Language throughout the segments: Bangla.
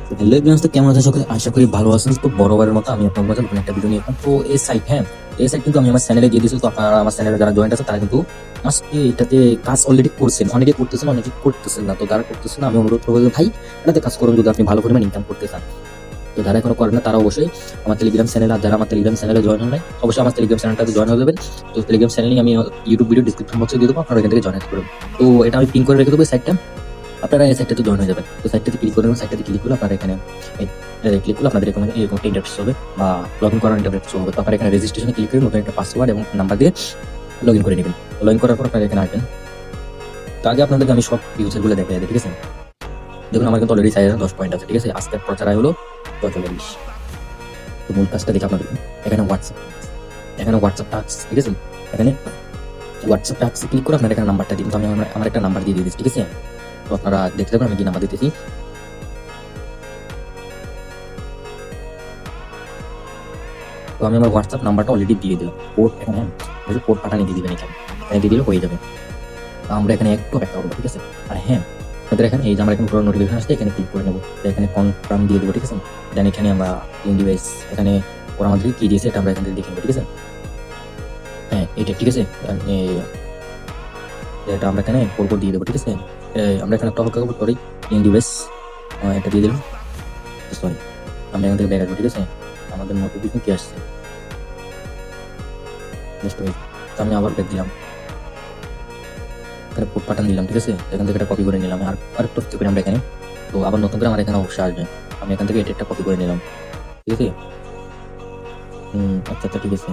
হ্যালো এভরিওয়ান, তো কেমন আছেন সকলে? আশা করি ভালো আছেন। তো বরাবরের মতো আমি আপনাদের মাঝে নতুন একটা ভিডিও নিয়ে আসলাম। তো এই সাইট, হ্যাঁ, এই সাইট কিন্তু আমি আমার চ্যানেলে দিয়ে দিয়েছি। তো আপনারা আমার চ্যানেলে যারা জয়েন্ট আছে তারা কিন্তু আজকে এটাতে কাজ অলরেডি করছেন, অনেকে করতেছেন, অনেকে করতেছেন না। তো যারা করতেছেন না, আমি অনুরোধ করবো যে ভাই এটাতে কাজ করুন যদি আপনি ভালো পরিমাণ ইনকাম করতে চান। তো যারা এখনো করেন না তারা অবশ্যই আমার টেলিগ্রাম চ্যানেল, আর যারা আমার টেলিগ্রাম চ্যানেলে জয়েন হন নাই অবশ্যই আমার টেলিগ্রাম চ্যানেলটাতে জয়েন হয়ে যাবেন। তো টেলিগ্রাম চ্যানেলে আমি ইউটিউব ভিডিও ডিসক্রিপশন বক্সে দিয়ে দেবো, আপনারা এখান থেকে জয়েন করবেন। তো এটা আমি পিন করে রেখে দেবো সাইটটা, আপনারা এই সাইটটাতে জয়েন হয়ে যাবেন। তো সাইটটাতে ক্লিক করবেন, সাইটটাতে ক্লিক করলে আপনারা এখানে ক্লিক করলে আপনাদের এরকম এরকম একটা ইন্টারফেস হবে বা লগ ইন করার ইন্টারফেস হবে। তো আপনারা এখানে রেজিস্ট্রেশনে ক্লিক করে নতুন একটা পাসওয়ার্ড এবং নাম্বার দিয়ে লগ ইন করে নেবেন। লগ ইন করার পর আপনারা এখানে আসবেন। তো আগে আপনাদেরকে আমি সব ফিউচারগুলো দেখাই দিই, ঠিক আছে? দেখুন আমার কিন্তু অলরেডি 4010 পয়েন্ট আছে, ঠিক আছে? আজকের প্রচার হলো 40। তো মূল কাজটা দেখে আপনাদের এখানে হোয়াটসঅ্যাপ টাস্ক, ঠিক আছে? এখানে হোয়াটসঅ্যাপ টাস্ক ক্লিক করে আপনারা এখানে নাম্বারটা দিন। তো আমি আমার একটা নাম্বার দিয়ে দিয়েছি, ঠিক আছে? তো আপনারা দেখতে পাবেন আমি কি নাম্বার দিতেছি। তো আমি আমার হোয়াটসঅ্যাপ নাম্বারটা অলরেডি দিয়ে দিলাম। কোড এখানে কোড পাঠানি দিয়ে দিবেন, এখানে এখানে দিয়ে দিলে হয়ে যাবে। তো আমরা এখানে একটু অপেক্ষা করবো, ঠিক আছে? আর হ্যাঁ, আপনাদের এখানে এই যে আমার এখানে পুরো নোটিফিকেশন আসছে, এখানে ক্লিক করে নেবো। তো এখানে কনফার্ম দিয়ে দেবো, ঠিক আছে? দেন এখানে আমরা ডিভাইস, এখানে ওরা আমাদের কি দিয়েছে এটা আমরা এখান থেকে দেখে নেবো, ঠিক আছে? হ্যাঁ এটা ঠিক আছে। এটা আমরা এখানে কোড দিয়ে দেবো, ঠিক আছে? আমরা এখানে একটা অপেক্ষা করবো, সরি ডিভাইস এটা দিয়ে দিলাম। সরি, আমরা এখান থেকে ব্যাক আসবো, ঠিক আছে? আমাদের নোটিফিকেশন কি আসছে জাস্ট ওয়েট। তো আমি আবার ব্যাক দিলাম, এখানে কোড পাঠান দিলাম, ঠিক আছে? এখান থেকে এটা কপি করে নিলাম, আর আরেকটু করে আমরা এখানে, তো আবার নতুন করে আমার এখানে অবশ্যই আসবে। আমি এখান থেকে এটা একটা কপি করে নিলাম, ঠিক আছে? আচ্ছা আচ্ছা ঠিক আছে।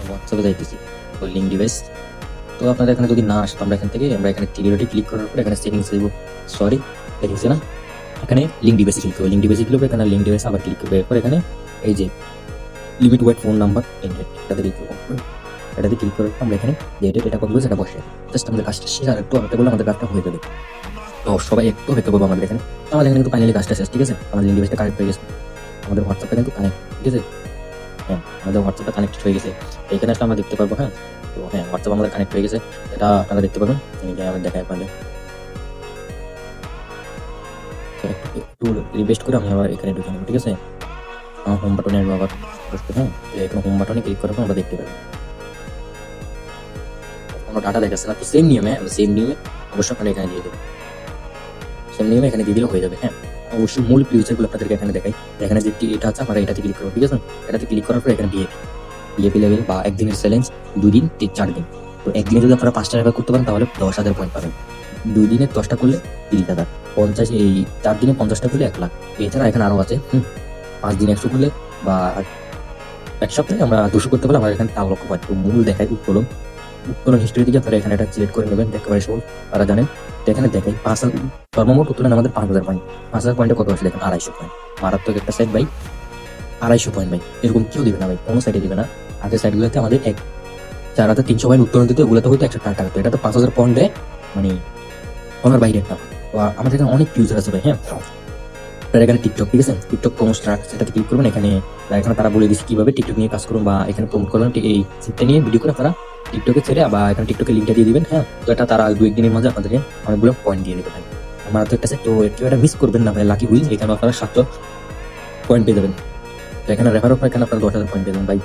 হোয়াটসঅ্যাপে যাইতেছি, তো লিঙ্ক ডিভাইস। তো আপনাদের এখানে যদি না আসে তো আমরা এখানে থেকে আমরা এখানে থ্রি ক্লিক করার পর এখানে সেটিংস দিব, সরি দেখেছি না, এখানে লিঙ্ক ডিভাইসে ক্লিক করবে। লিঙ্ক ডিভাইসে ক্লিক করবে, এখানে লিঙ্ক ডিভাইস আবার ক্লিক করবে। এরপর এখানে এই যে লিমিট ওয়েট ফোন নাম্বার ইনডেট এটাতে ক্লিক করবো। এটাতে ক্লিক করার পর আমরা এখানে এটা কপি করে সেটা বসে জাস্ট আমাদের কাজটা শেষ, আর একটু অপেক্ষা করলে আমাদের কাজটা হয়ে যাবে। তো সবাই একটু অপেক্ষা করবো আমাদের এখানে। তো আমাদের এখানে কিন্তু ফাইনালি কাজটা শেষ, ঠিক আছে? আমাদের লিঙ্ক ডিভাইসটা কানেক্ট হয়ে গেছে, আমাদের হোয়াটসঅ্যাপটা কিন্তু কানেক্ট, ঠিক আছে? হ্যাঁ, আমাদের হোয়াটসঅ্যাপটা কানেক্ট হয়ে গেছে। এখানে আসলে আমরা দেখতে পারবো, হ্যাঁ। তো হ্যাঁ, হোয়াটসঅ্যাপ আমাদের কানেক্ট হয়ে গেছে, এটা আপনারা দেখতে পাবেন। আমি দেখাই আপনাদের। তো একটু রিকোয়েস্ট করে আমি আবার এখানে ঢুকে নেবো, ঠিক আছে? আমার হোম বাটনে আসবো আবার বসতে, হ্যাঁ। তো এখানে হোম বাটনে ক্লিক করার পর আমরা দেখতে পাবো কোনো ডাটা দেখাচ্ছে না। তো সেম নিয়মে অবশ্যই আপনারা এখানে দিয়ে দেবেন, সেম নিয়মে এখানে দিয়ে দিলে হয়ে যাবে, হ্যাঁ। অবশ্যই মূল ফিউচারগুলো আপনাদেরকে এখানে দেখাই। এখানে যে এটা আছে আপনারা এটাতে ক্লিক করবো, ঠিক আছে? এটাতে ক্লিক করার পর এখানে বিএপি লেভেল বা একদিনের চ্যালেঞ্জ, 2 দিন 4 দিন। তো একদিনে যদি আপনারা 5টা রেফার করতে পারেন তাহলে 10,000 পয়েন্ট পাবেন। 2 দিনে 10টা করলে 30,000, 50 এই 4 দিনে 50টা করলে 1 লাখ। এছাড়া এখানে আরো আছে, 5 দিনে 100 করলে বা 1 সপ্তাহে আমরা 200 করতে পারলে আমরা এখানে 4 লক্ষ পয়েন্ট। তো মূল দেখায় উত্তোলন হিস্ট্রি দিকে আপনারা এখানে এটা সিলেক্ট করে নেবেন, একেবারে সহজ, তারা জানেন। তো এখানে দেখাই 5,000 সর্বমোট উত্তোলন আমাদের 5,000 পয়েন্ট। 5,000 পয়েন্টে কত আসলে দেখেন, 250 পয়েন্ট। মারাত্মক একটা সাইট ভাই, 250 পয়েন্ট ভাই, এরকম কেউ দিবে না ভাই, কোনো সাইটে দিবে না। আগের সাইটগুলোতে আমাদের 4,300 পয়েন্ট উত্তোলন দিতে, ওগুলোতে হয়তো 100 টাকা। তো এটা তো 5,000 পয়েন্ট দেয়, মানে আমার বাইরে একটা। তো আমাদের এখানে অনেক ফিউচার আছে ভাই, হ্যাঁ। আপনার এখানে টিকটক, ঠিক আছে? টিকটক প্রমোট স্টার্ট, সেটাতে ক্লিক করবেন। এখানে তারা বলে দিচ্ছে কিভাবে টিকটক নিয়ে কাজ করুন বা এখানে প্রমোট করবেন। এই সিটটা নিয়ে ভিডিও করে আপনারা টিকটকে ছেড়ে বা এখানে টিকটকের লিঙ্কটা দিয়ে দিবেন, হ্যাঁ। তো এটা তারা 2-1 দিনের মাঝে আপনাদেরকে অনেকগুলো পয়েন্ট দিয়ে দেবে ভাই। আমার তো একটা সেট, তো কেউ এটা মিস করবেন না ভাই। লাকি হুইল, এখানে আপনারা 700 পয়েন্ট পেয়ে যাবেন। তো এখানে রেফার উপর এখানে আপনারা 10,000 পয়েন্ট পেয়ে যাবেন ভাই।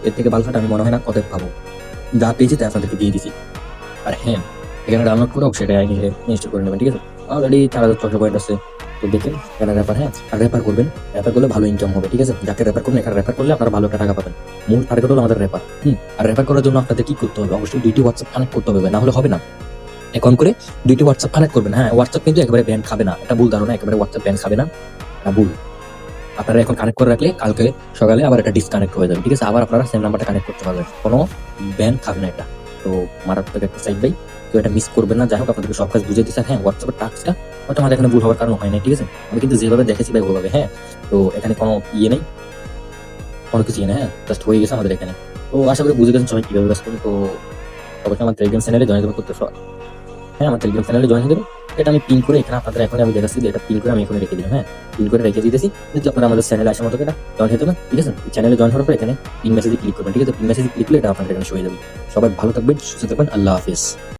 এর থেকে ভালো সেটা আমি মনে হয় না কত পাবো। যা পেয়েছি তাই আপনাদেরকে দিয়ে দিছি। আর হ্যাঁ, এখানে ডাউনলোড করে অবশ্যই এটা ইনস্টল করে নেবেন, ঠিক আছে? অলরেডি 4,600 পয়েন্ট আছে। তো দেখেন এখানে রেফার, হ্যাঁ। আর রেফার করবেন, রেফার করলে ভালো ইনকাম হবে, ঠিক আছে? যাকে রেফার করবেন এখানে রেফার করলে আপনারা ভালো একটা টাকা পাবেন। মূল টার্গেট হলো আমাদের রেফার। আর রেফার করার জন্য আপনাদের কি করতে হবে? অবশ্যই 2টি হোয়াটসঅ্যাপ কানেক্ট করতে হবে, না হলে হবে না। এখন করে 2টি হোয়াটসঅ্যাপ কানেক্ট করবেন, হ্যাঁ। হোয়াটসঅ্যাপ কিন্তু একেবারে ব্যান খাবে না, এটা ভুল ধারণা। একেবারে হোয়াটসঅ্যাপ ব্যান খাবে না, এটা ভুল। আপনারা এখন কানেক্ট করে রাখলে কালকে সকালে আবার এটা ডিসকানেক্ট হয়ে যাবে, ঠিক আছে? আবার আপনারা সেম নাম্বারটা কানেক্ট করতে পারবেন, কোনো ব্যান খাবে না এটা। তো মারাত্মক একটা সাইট ভাই, তো এটা মিস করবেন না। যাই হোক, আপনাদেরকে সব কাজ বুঝিয়ে দিচ্ছি। হ্যাঁ, হোয়াটসঅ্যাপের টাস্কটা হয়তো আমাদের এখানে ভুল হওয়ার কারণ হয় না, ঠিক আছে? আমি কিন্তু যেভাবে দেখেছি ভাই ওভাবে, হ্যাঁ। তো এখানে কোনো নেই, কোনো কিছু নেই, হ্যাঁ। জাস্ট হয়ে গেছে আমাদের এখানে। তো আশা করি বুঝে গেছেন সবাই কিভাবে কাজ করবে। তো অবশ্যই আমার টেলিগ্রাম চ্যানেলে জয়েন করতে, হ্যাঁ, আমার টেলিগ্রাম চ্যানেলে জয়েন হয়ে যাবেন। এটা আমি পিন করে এখানে আপনাদের এখন আমি দেখাচ্ছি যে এটা পিন করে আমি এখানে রেখে দিলাম, হ্যাঁ। পিন করে রেখে দিতেছি, যদি আপনারা আমাদের চ্যানেলে আসার মতো এটা জয়েন হয়ে যাবেন, ঠিক আছে? চ্যানেলে জয়েন হওয়ার পর এখানে পিন মেসেজে ক্লিক করবেন, ঠিক আছে? পিন মেসেজে ক্লিক করলে এটা আপনাদের এখানে শো হয়ে যাবে। সবাই ভালো থাকবেন, সুস্থ থাকবেন, আল্লাহ হাফেজ।